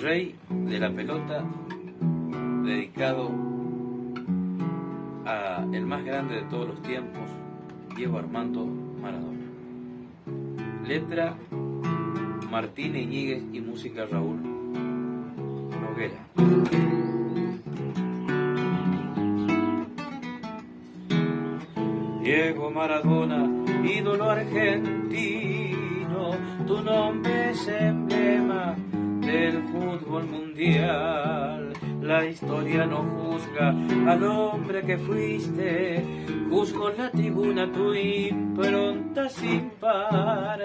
Rey de la pelota, dedicado a el más grande de todos los tiempos, Diego Armando Maradona. Letra Martín Iñiguez y música Raúl Noguera. Diego Maradona, ídolo argentino, tu nombre es emblema del fútbol mundial. La historia no juzga al hombre que fuiste, juzgó la tribuna tu impronta sin par.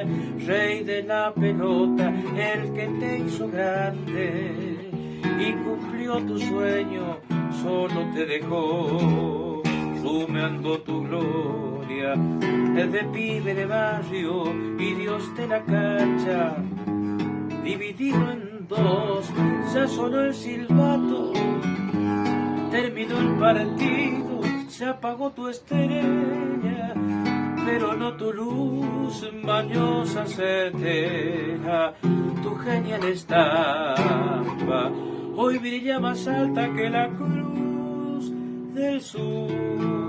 Rey de la pelota, el que te hizo grande y cumplió tu sueño, solo te dejó rumiando tu gloria desde pibe de barrio y Dios de la cancha. Dividido en dos, ya sonó el silbato, terminó el partido, se apagó tu estrella, pero no tu luz mañosa certera, tu genial estampa hoy brilla más alta que la cruz del sur.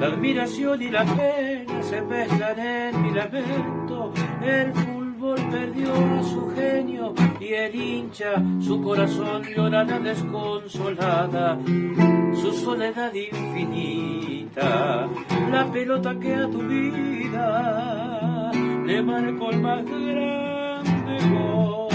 La admiración y la pena se mezclan en mi lamento. El fútbol perdió a su genio y el hincha, su corazón llora la desconsolada, su soledad infinita. La pelota que a tu vida le marcó el más grande gol.